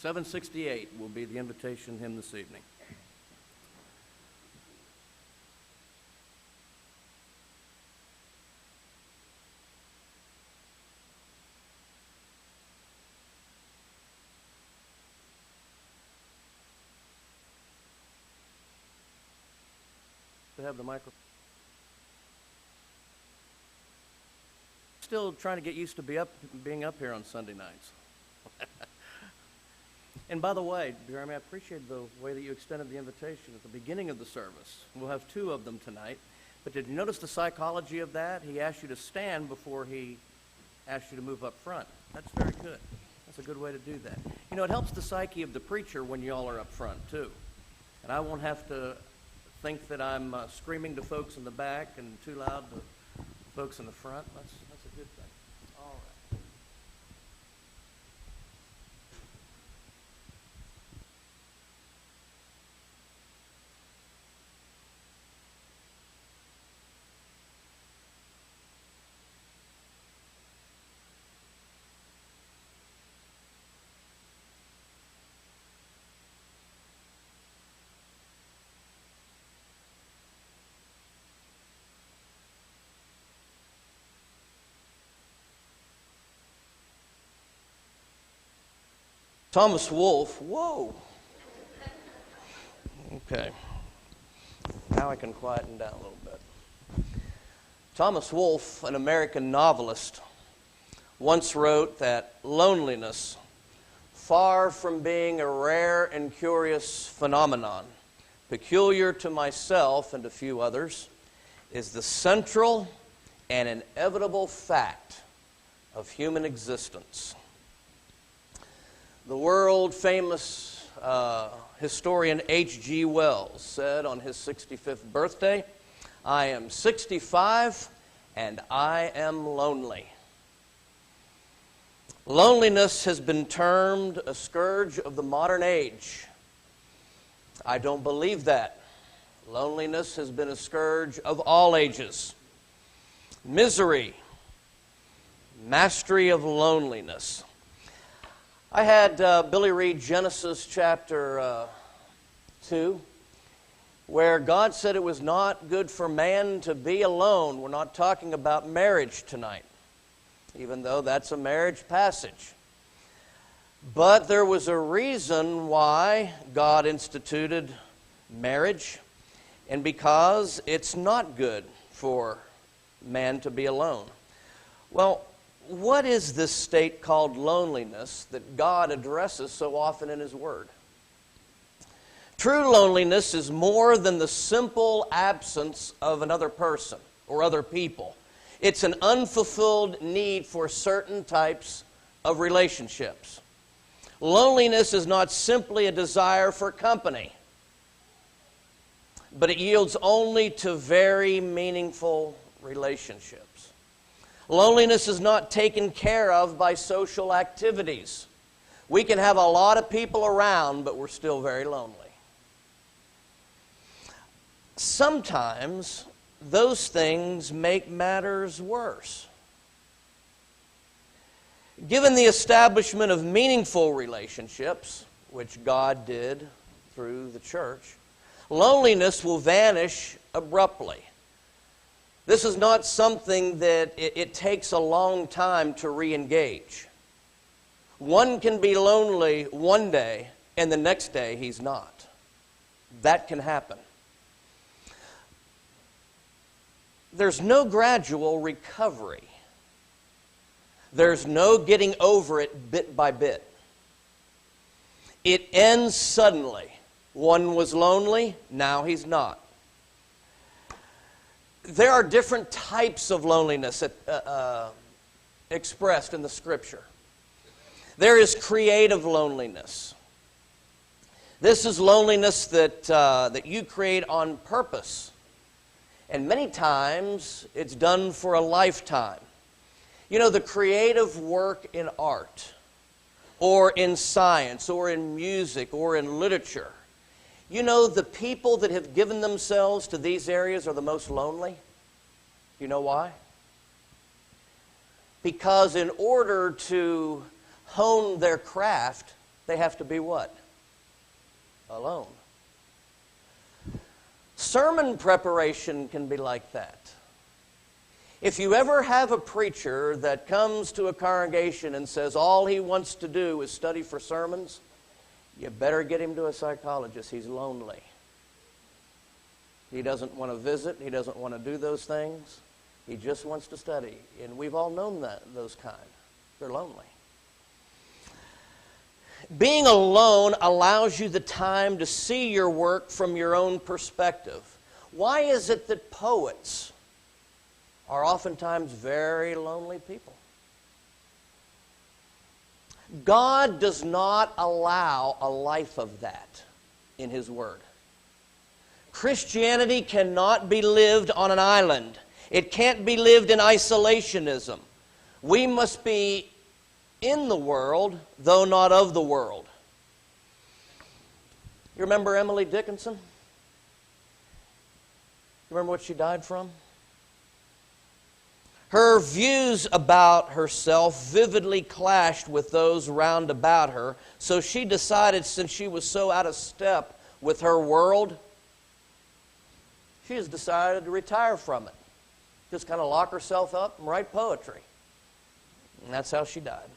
768 will be the invitation hymn this evening. To have the microphone. Still trying to get used to being up here on Sunday nights. And by the way, Jeremy, I appreciate the way that you extended the invitation at the beginning of the service. We'll have 2 of them tonight. But did you notice the psychology of that? He asked you to stand before he asked you to move up front. That's very good. That's a good way to do that. You know, it helps the psyche of the preacher when you all are up front, too. And I won't have to think that I'm screaming to folks in the back and too loud to folks in the front. That's a good thing. All right. Thomas Wolfe, whoa. Okay. Now I can quieten down a little bit. Thomas Wolfe, an American novelist, once wrote that loneliness, far from being a rare and curious phenomenon, peculiar to myself and a few others, is the central and inevitable fact of human existence. The world-famous historian H.G. Wells said on his 65th birthday, "I am 65 and I am lonely." Loneliness has been termed a scourge of the modern age. I don't believe that. Loneliness has been a scourge of all ages. Misery, mastery of loneliness. I had Billy read Genesis chapter 2, where God said it was not good for man to be alone. We're not talking about marriage tonight, even though that's a marriage passage. But there was a reason why God instituted marriage, and because it's not good for man to be alone. Well, what is this state called loneliness that God addresses so often in His Word? True loneliness is more than the simple absence of another person or other people. It's an unfulfilled need for certain types of relationships. Loneliness is not simply a desire for company, but it yields only to very meaningful relationships. Loneliness is not taken care of by social activities. We can have a lot of people around, but we're still very lonely. Sometimes those things make matters worse. Given the establishment of meaningful relationships, which God did through the church, loneliness will vanish abruptly. This is not something that it takes a long time to re-engage. One can be lonely one day, and the next day he's not. That can happen. There's no gradual recovery. There's no getting over it bit by bit. It ends suddenly. One was lonely, now he's not. There are different types of loneliness expressed in the Scripture. There is creative loneliness. This is loneliness that you create on purpose. And many times it's done for a lifetime. You know, the creative work in art, or in science, or in music, or in literature. You know, the people that have given themselves to these areas are the most lonely. You know why? Because in order to hone their craft, they have to be what? Alone. Sermon preparation can be like that. If you ever have a preacher that comes to a congregation and says all he wants to do is study for sermons, you better get him to a psychologist. He's lonely. He doesn't want to visit. He doesn't want to do those things. He just wants to study. And we've all known those kind. They're lonely. Being alone allows you the time to see your work from your own perspective. Why is it that poets are oftentimes very lonely people? God does not allow a life of that in His Word. Christianity cannot be lived on an island. It can't be lived in isolationism. We must be in the world, though not of the world. You remember Emily Dickinson? You remember what she died from? Her views about herself vividly clashed with those round about her, so she decided, since she was so out of step with her world, she has decided to retire from it. Just kind of lock herself up and write poetry. And that's how she died.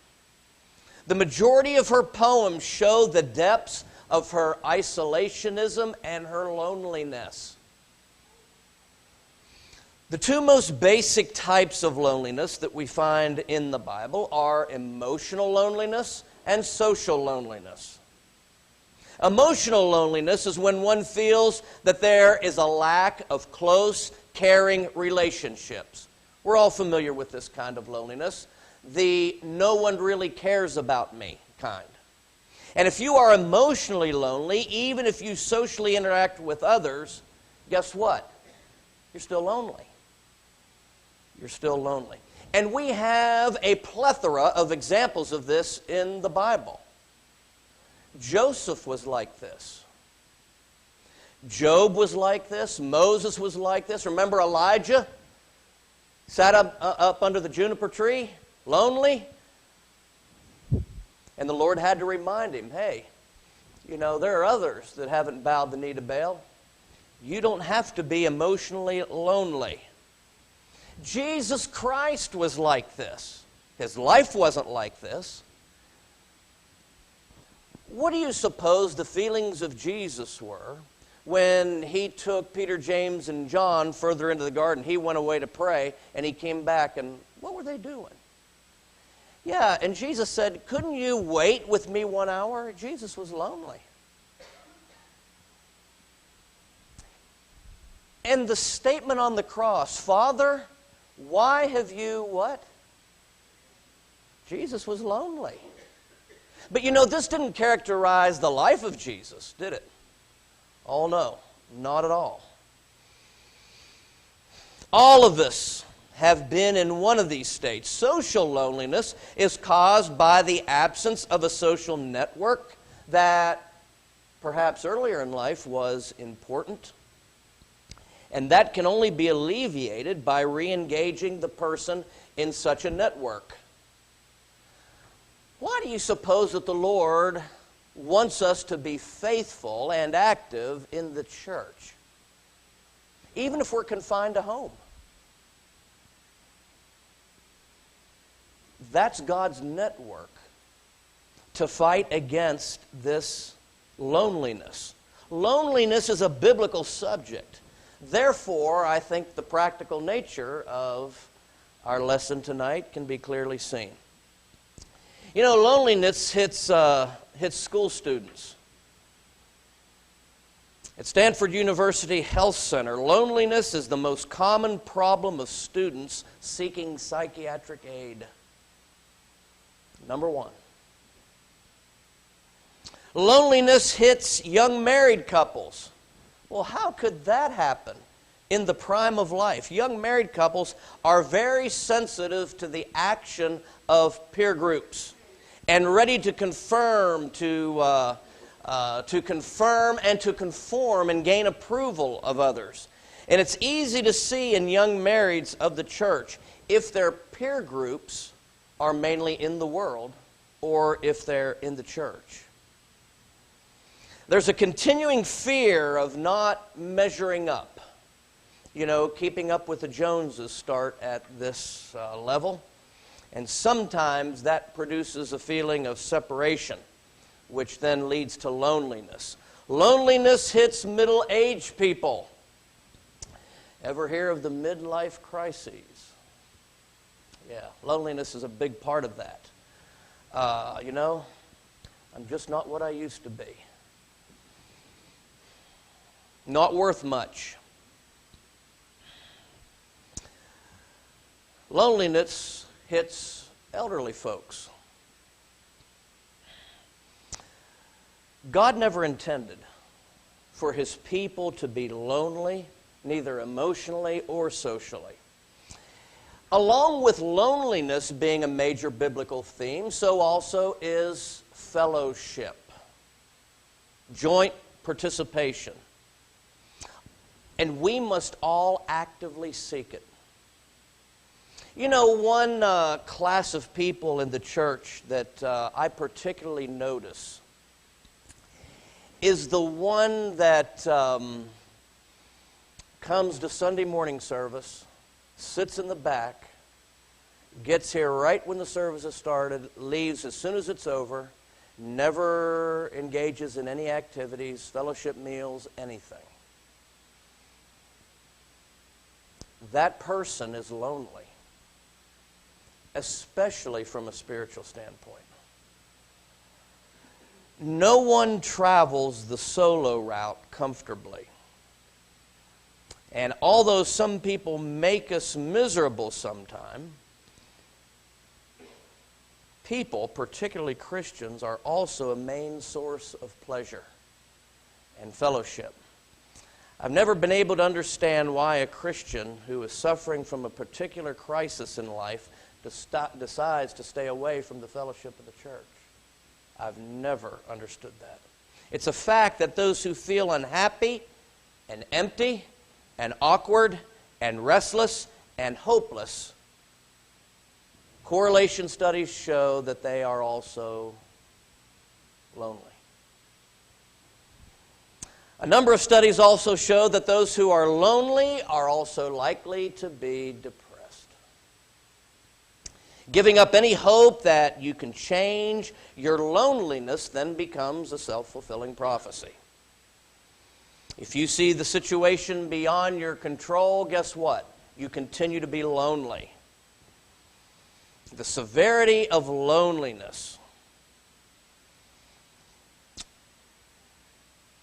The majority of her poems show the depths of her isolationism and her loneliness. The two most basic types of loneliness that we find in the Bible are emotional loneliness and social loneliness. Emotional loneliness is when one feels that there is a lack of close, caring relationships. We're all familiar with this kind of loneliness, the no one really cares about me kind. And if you are emotionally lonely, even if you socially interact with others, guess what? You're still lonely. You're still lonely. And we have a plethora of examples of this in the Bible. Joseph was like this. Job was like this. Moses was like this. Remember Elijah? Sat up under the juniper tree, lonely. And the Lord had to remind him, hey, you know, there are others that haven't bowed the knee to Baal. You don't have to be emotionally lonely. Jesus Christ was like this. His life wasn't like this. What do you suppose the feelings of Jesus were when He took Peter, James, and John further into the garden? He went away to pray, and He came back, and what were they doing? Yeah, and Jesus said, couldn't you wait with me 1 hour? Jesus was lonely. And the statement on the cross, Father, why have you what? Jesus was lonely. But you know, this didn't characterize the life of Jesus, did it? Oh no, not at all. All of us have been in one of these states. Social loneliness is caused by the absence of a social network that perhaps earlier in life was important. And that can only be alleviated by re-engaging the person in such a network. Why do you suppose that the Lord wants us to be faithful and active in the church, even if we're confined to home? That's God's network to fight against this loneliness. Loneliness is a biblical subject. Therefore, I think the practical nature of our lesson tonight can be clearly seen. You know, loneliness hits school students. At Stanford University Health Center, loneliness is the most common problem of students seeking psychiatric aid. Number one. Loneliness hits young married couples. Well, how could that happen in the prime of life? Young married couples are very sensitive to the action of peer groups and ready to confirm, to confirm and to conform and gain approval of others. And it's easy to see in young marrieds of the church if their peer groups are mainly in the world or if they're in the church. There's a continuing fear of not measuring up. You know, keeping up with the Joneses start at this level. And sometimes that produces a feeling of separation, which then leads to loneliness. Loneliness hits middle-aged people. Ever hear of the midlife crises? Yeah, loneliness is a big part of that. You know, I'm just not what I used to be. Not worth much. Loneliness hits elderly folks. God never intended for His people to be lonely, neither emotionally or socially. Along with loneliness being a major biblical theme, so also is fellowship, joint participation. And we must all actively seek it. You know, one class of people in the church that I particularly notice is the one that comes to Sunday morning service, sits in the back, gets here right when the service has started, leaves as soon as it's over, never engages in any activities, fellowship meals, anything. That person is lonely, especially from a spiritual standpoint. No one travels the solo route comfortably. And although some people make us miserable sometime, people, particularly Christians, are also a main source of pleasure and fellowship. I've never been able to understand why a Christian who is suffering from a particular crisis in life decides to stay away from the fellowship of the church. I've never understood that. It's a fact that those who feel unhappy and empty and awkward and restless and hopeless, correlation studies show that they are also lonely. A number of studies also show that those who are lonely are also likely to be depressed. Giving up any hope that you can change your loneliness then becomes a self-fulfilling prophecy. If you see the situation beyond your control, guess what? You continue to be lonely. The severity of loneliness.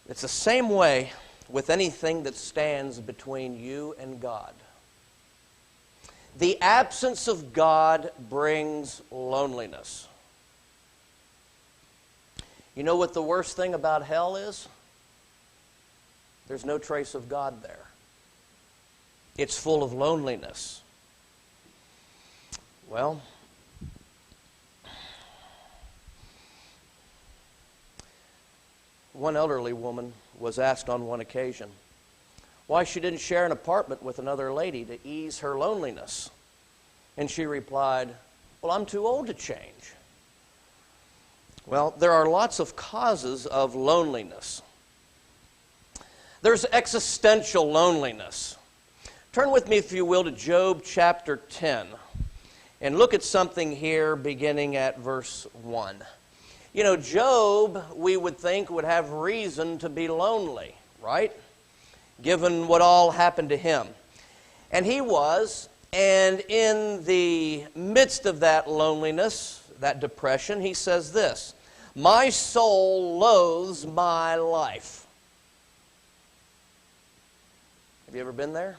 It's the same way with anything that stands between you and God. The absence of God brings loneliness. You know what the worst thing about hell is? There's no trace of God there. It's full of loneliness. Well, one elderly woman was asked on one occasion why she didn't share an apartment with another lady to ease her loneliness. And she replied, "Well, I'm too old to change." Well, there are lots of causes of loneliness. There's existential loneliness. Turn with me, if you will, to Job chapter 10 and look at something here beginning at verse 1. You know, Job, we would think, would have reason to be lonely, right? Given what all happened to him. And he was, and in the midst of that loneliness, that depression, he says this, "My soul loathes my life." Have you ever been there?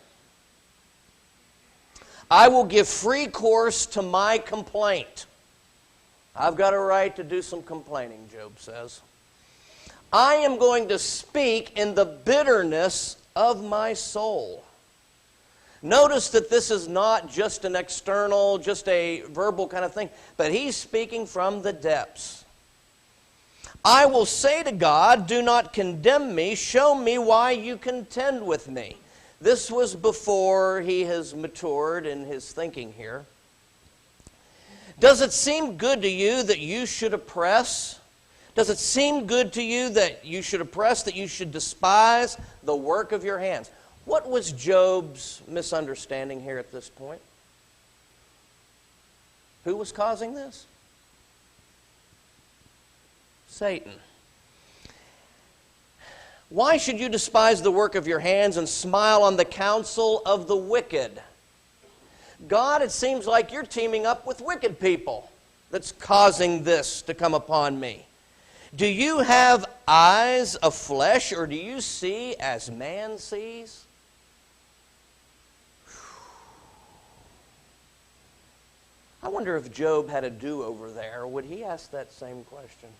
"I will give free course to my complaint." I've got a right to do some complaining, Job says. "I am going to speak in the bitterness of my soul." Notice that this is not just an external, just a verbal kind of thing, but he's speaking from the depths. "I will say to God, do not condemn me. Show me why you contend with me." This was before he has matured in his thinking here. "Does it seem good to you that you should oppress? Does it seem good to you that you should oppress, that you should despise the work of your hands? What was Job's misunderstanding here at this point? Who was causing this? Satan. Why should you despise the work of your hands and smile on the counsel of the wicked? God, it seems like you're teaming up with wicked people that's causing this to come upon me. Do you have eyes of flesh, or do you see as man sees? I wonder if Job had a do-over there. Would he ask that same question?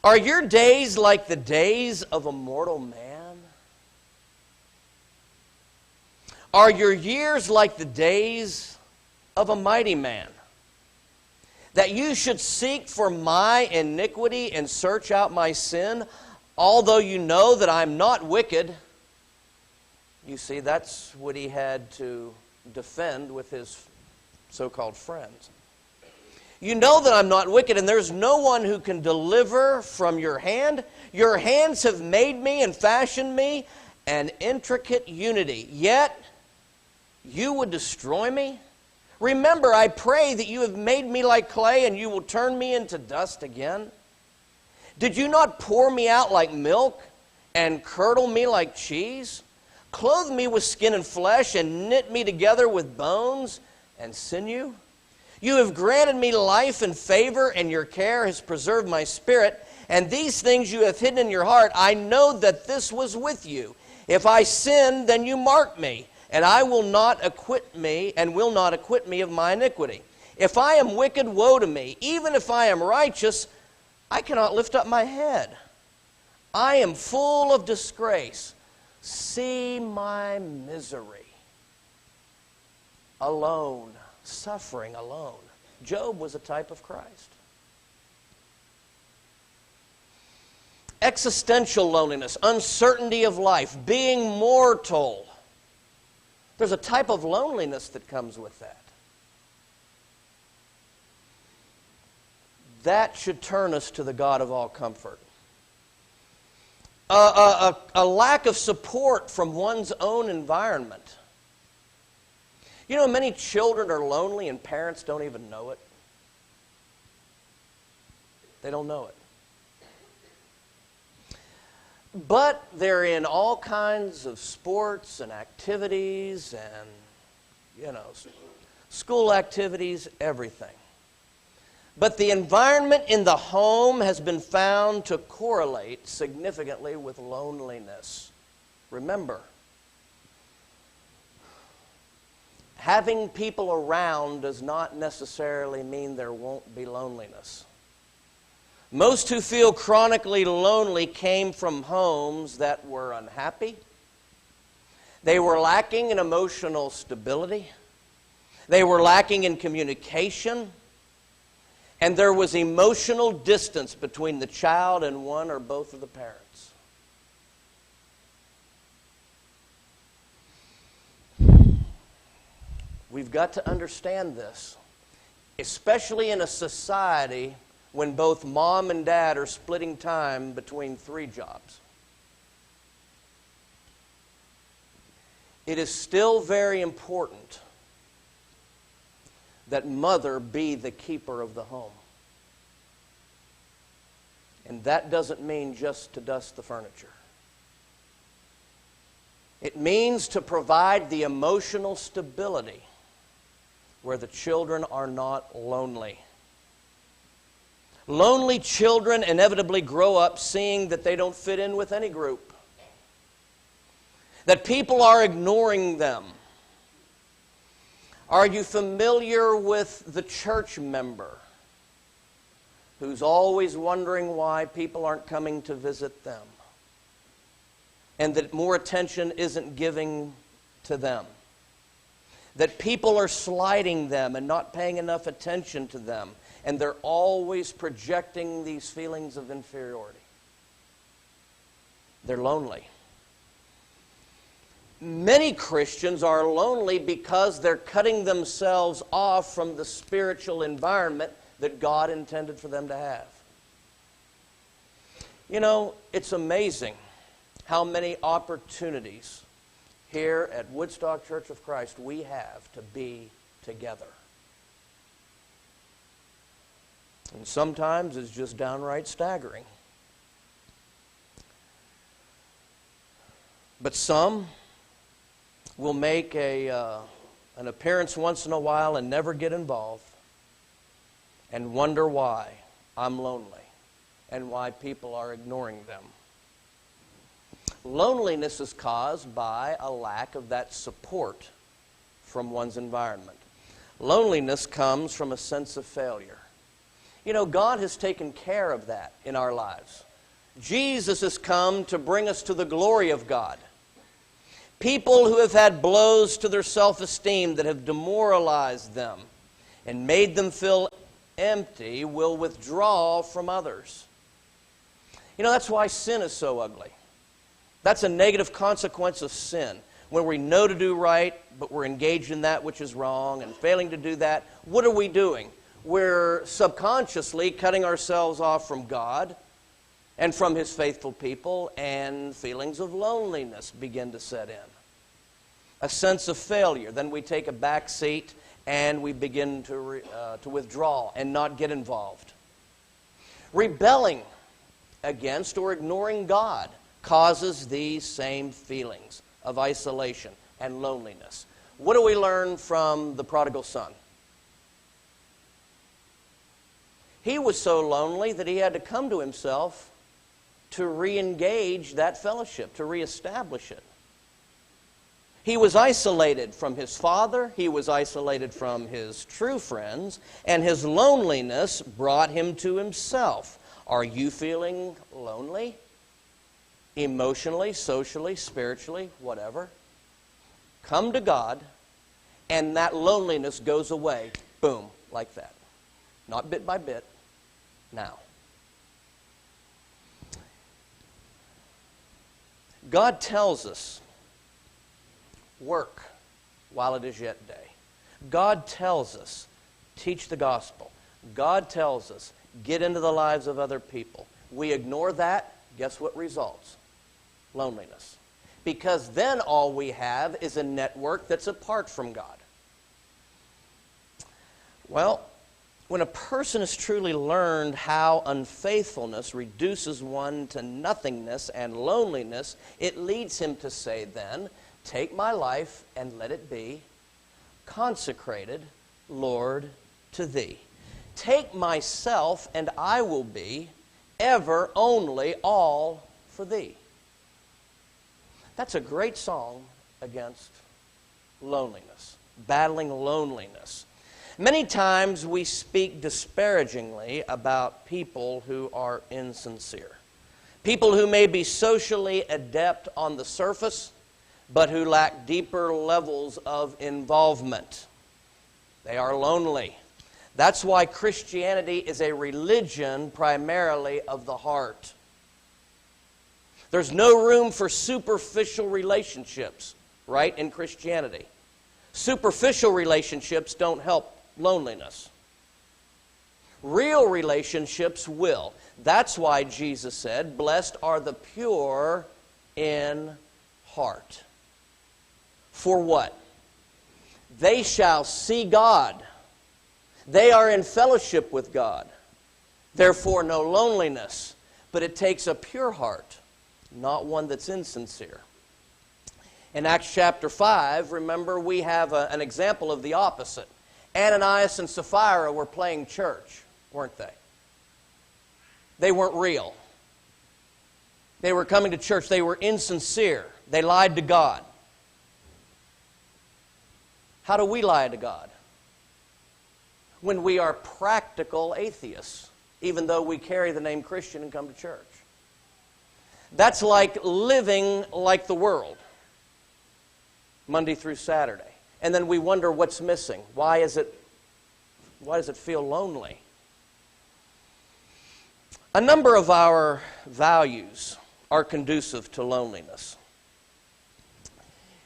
Are your days like the days of a mortal man? Are your years like the days of a mighty man? That you should seek for my iniquity and search out my sin, although you know that I'm not wicked. You see, that's what he had to defend with his so-called friends. You know that I'm not wicked, and there's no one who can deliver from your hand. Your hands have made me and fashioned me an intricate unity. Yet you would destroy me? Remember, I pray that you have made me like clay, and you will turn me into dust again. Did you not pour me out like milk and curdle me like cheese? Clothe me with skin and flesh and knit me together with bones and sinew? You have granted me life and favor, and your care has preserved my spirit. And these things you have hidden in your heart. I know that this was with you. If I sin, then you mark me, and I will not acquit me, and will not acquit me of my iniquity. If I am wicked, woe to me. Even if I am righteous, I cannot lift up my head. I am full of disgrace. See my misery. Alone, suffering alone. Job was a type of Christ. Existential loneliness, uncertainty of life, being mortal. There's a type of loneliness that comes with that. That should turn us to the God of all comfort. A lack of support from one's own environment. You know, many children are lonely and parents don't even know it. They don't know it. But they're in all kinds of sports and activities and, school activities, everything. But the environment in the home has been found to correlate significantly with loneliness. Remember, having people around does not necessarily mean there won't be loneliness. Most who feel chronically lonely came from homes that were unhappy. They were lacking in emotional stability. They were lacking in communication. And there was emotional distance between the child and one or both of the parents. We've got to understand this, especially in a society when both mom and dad are splitting time between 3 jobs. It is still very important that mother be the keeper of the home. And that doesn't mean just to dust the furniture. It means to provide the emotional stability where the children are not lonely. Lonely children inevitably grow up seeing that they don't fit in with any group, that people are ignoring them. Are you familiar with the church member who's always wondering why people aren't coming to visit them and that more attention isn't given to them? That people are slighting them and not paying enough attention to them, and they're always projecting these feelings of inferiority. They're lonely. Many Christians are lonely because they're cutting themselves off from the spiritual environment that God intended for them to have. You know, it's amazing how many opportunities here at Woodstock Church of Christ we have to be together. And sometimes it's just downright staggering. But some will make an appearance once in a while and never get involved and wonder why I'm lonely and why people are ignoring them. Loneliness is caused by a lack of that support from one's environment. Loneliness comes from a sense of failure. You know, God has taken care of that in our lives. Jesus has come to bring us to the glory of God. People who have had blows to their self-esteem that have demoralized them and made them feel empty will withdraw from others. You know, that's why sin is so ugly. That's a negative consequence of sin. When we know to do right, but we're engaged in that which is wrong and failing to do that, what are we doing? We're subconsciously cutting ourselves off from God and from His faithful people, and feelings of loneliness begin to set in. A sense of failure. Then we take a back seat and we begin to withdraw and not get involved. Rebelling against or ignoring God causes these same feelings of isolation and loneliness. What do we learn from the prodigal son? He was so lonely that he had to come to himself to re-engage that fellowship, to reestablish it. He was isolated from his father, he was isolated from his true friends, and his loneliness brought him to himself. Are you feeling lonely? Emotionally, socially, spiritually, whatever. Come to God, and that loneliness goes away. Boom, like that. Not bit by bit, now. God tells us, work while it is yet day. God tells us, teach the gospel. God tells us, get into the lives of other people. We ignore that, guess what results? Loneliness. Because then all we have is a network that's apart from God. Well, when a person has truly learned how unfaithfulness reduces one to nothingness and loneliness, it leads him to say then, take my life and let it be consecrated, Lord, to Thee. Take myself and I will be ever, only, all for Thee. That's a great song against loneliness, battling loneliness. Many times we speak disparagingly about people who are insincere. People who may be socially adept on the surface, but who lack deeper levels of involvement. They are lonely. That's why Christianity is a religion primarily of the heart. There's no room for superficial relationships, right, in Christianity. Superficial relationships don't help loneliness. Real relationships will. That's why Jesus said, blessed are the pure in heart. For what? They shall see God. They are in fellowship with God. Therefore, no loneliness. But it takes a pure heart, not one that's insincere. In Acts chapter 5, remember, we have an example of the opposite. Ananias and Sapphira were playing church, weren't they? They weren't real. They were coming to church. They were insincere. They lied to God. How do we lie to God? When we are practical atheists, even though we carry the name Christian and come to church. That's like living like the world, Monday through Saturday. And then we wonder what's missing. Why does it feel lonely? A number of our values are conducive to loneliness.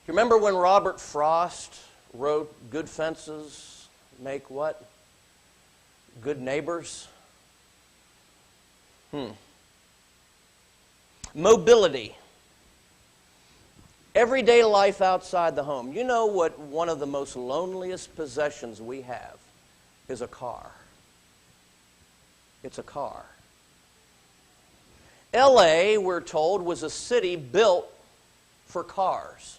You remember when Robert Frost wrote, good fences make what? Good neighbors. Mobility. Everyday life outside the home. You know what one of the most loneliest possessions we have is a car. It's a car. L.A., we're told, was a city built for cars.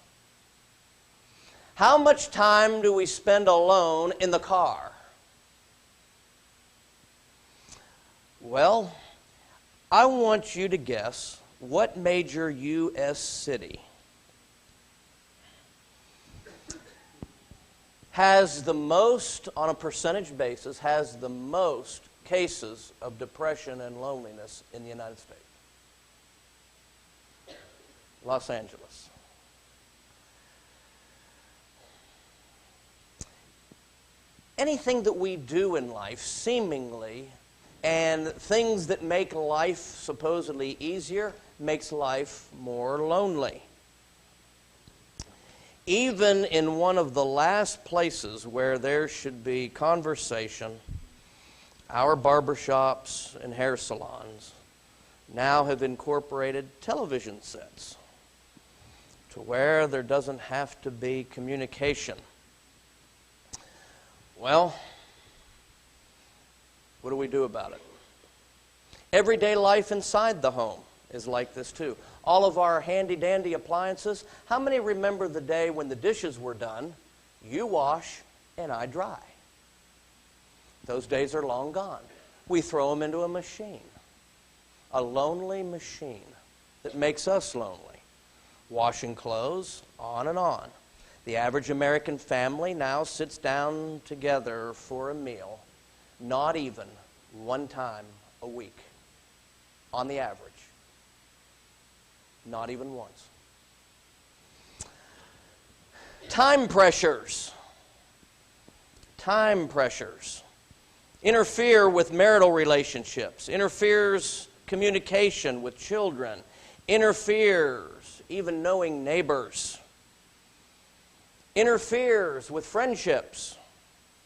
How much time do we spend alone in the car? Well, I want you to guess what major U.S. city has the most, on a percentage basis, has the most cases of depression and loneliness in the United States? Los Angeles. Anything that we do in life, seemingly, and things that make life supposedly easier, makes life more lonely. Even in one of the last places where there should be conversation, our barbershops and hair salons now have incorporated television sets to where there doesn't have to be communication. Well, what do we do about it? Everyday life inside the home is like this too. All of our handy-dandy appliances, how many remember the day when the dishes were done, you wash and I dry? Those days are long gone. We throw them into a machine. A lonely machine that makes us lonely. Washing clothes, on and on. The average American family now sits down together for a meal, not even one time a week, on the average. Not even once. Time pressures. Time pressures interfere with marital relationships, interferes communication with children, interferes even knowing neighbors, interferes with friendships.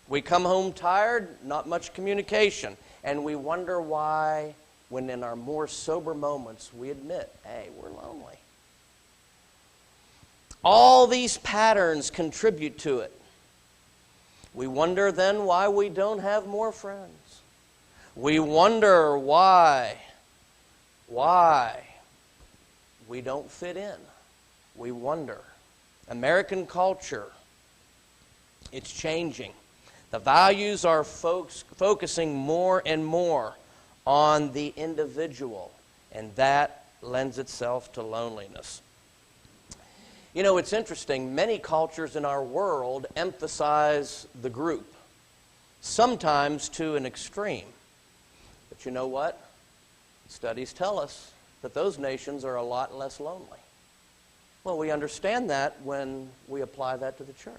We come home tired, not much communication, and we wonder why, when in our more sober moments we admit, hey, we're lonely. All these patterns contribute to it. We wonder then why we don't have more friends. We wonder why we don't fit in. We wonder. American culture, it's changing. The values are focusing more and more on the individual, and that lends itself to loneliness. You know, it's interesting. Many cultures in our world emphasize the group, sometimes to an extreme. But you know what? Studies tell us that those nations are a lot less lonely. Well, we understand that when we apply that to the church.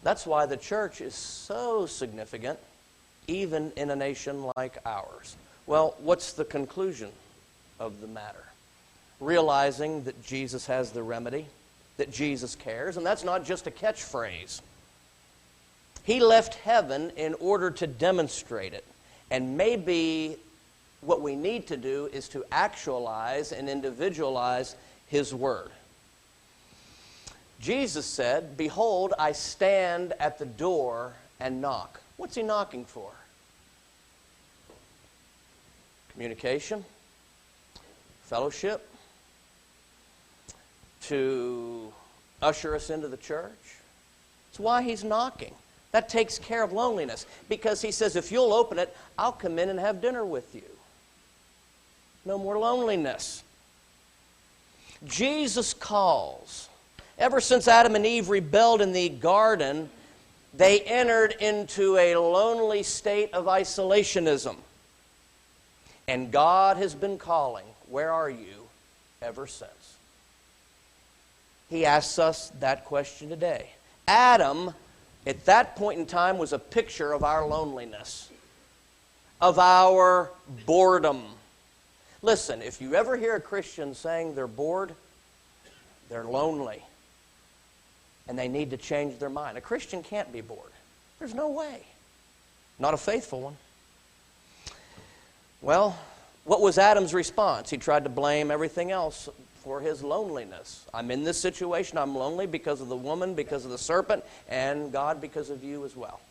That's why the church is so significant, even in a nation like ours. Well, what's the conclusion of the matter? Realizing that Jesus has the remedy, that Jesus cares, and that's not just a catchphrase. He left heaven in order to demonstrate it. And maybe what we need to do is to actualize and individualize His Word. Jesus said, "Behold, I stand at the door and knock." What's He knocking for? Communication, fellowship, to usher us into the church. It's why He's knocking. That takes care of loneliness, because He says, if you'll open it, I'll come in and have dinner with you. No more loneliness. Jesus calls. Ever since Adam and Eve rebelled in the garden, they entered into a lonely state of isolationism. And God has been calling, "Where are you?" ever since. He asks us that question today. Adam, at that point in time, was a picture of our loneliness, of our boredom. Listen, if you ever hear a Christian saying they're bored, they're lonely, and they need to change their mind. A Christian can't be bored. There's no way. not a faithful one. Well, what was Adam's response? He tried to blame everything else for his loneliness. I'm in this situation. I'm lonely because of the woman, because of the serpent, and God because of you as well.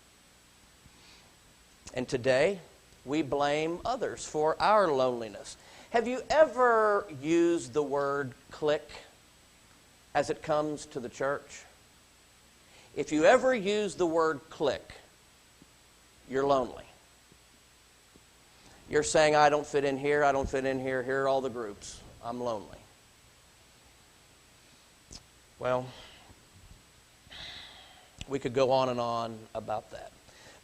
And today, we blame others for our loneliness. Have you ever used the word clique as it comes to the church? If you ever use the word clique, you're lonely. You're saying, I don't fit in here, I don't fit in here, here are all the groups. I'm lonely. Well, we could go on and on about that.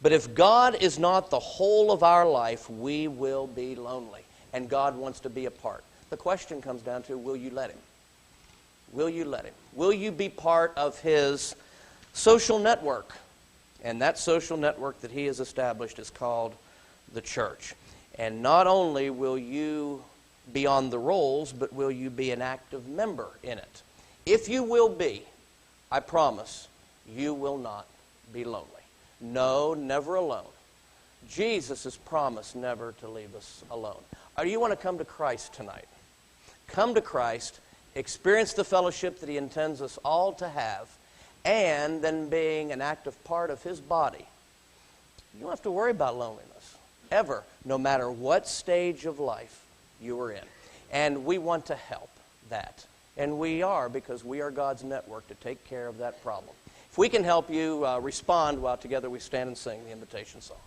But if God is not the whole of our life, we will be lonely. And God wants to be a part. The question comes down to, will you let Him? Will you let Him? Will you be part of His social network? And that social network that He has established is called the church. And not only will you be on the rolls, but will you be an active member in it? If you will be, I promise, you will not be lonely. No, never alone. Jesus has promised never to leave us alone. Or you want to come to Christ tonight? Come to Christ, experience the fellowship that He intends us all to have, and then being an active part of His body. You don't have to worry about loneliness. Ever, no matter what stage of life you are in. And we want to help that. And we are, because we are God's network to take care of that problem. If we can help you respond while together we stand and sing the invitation song.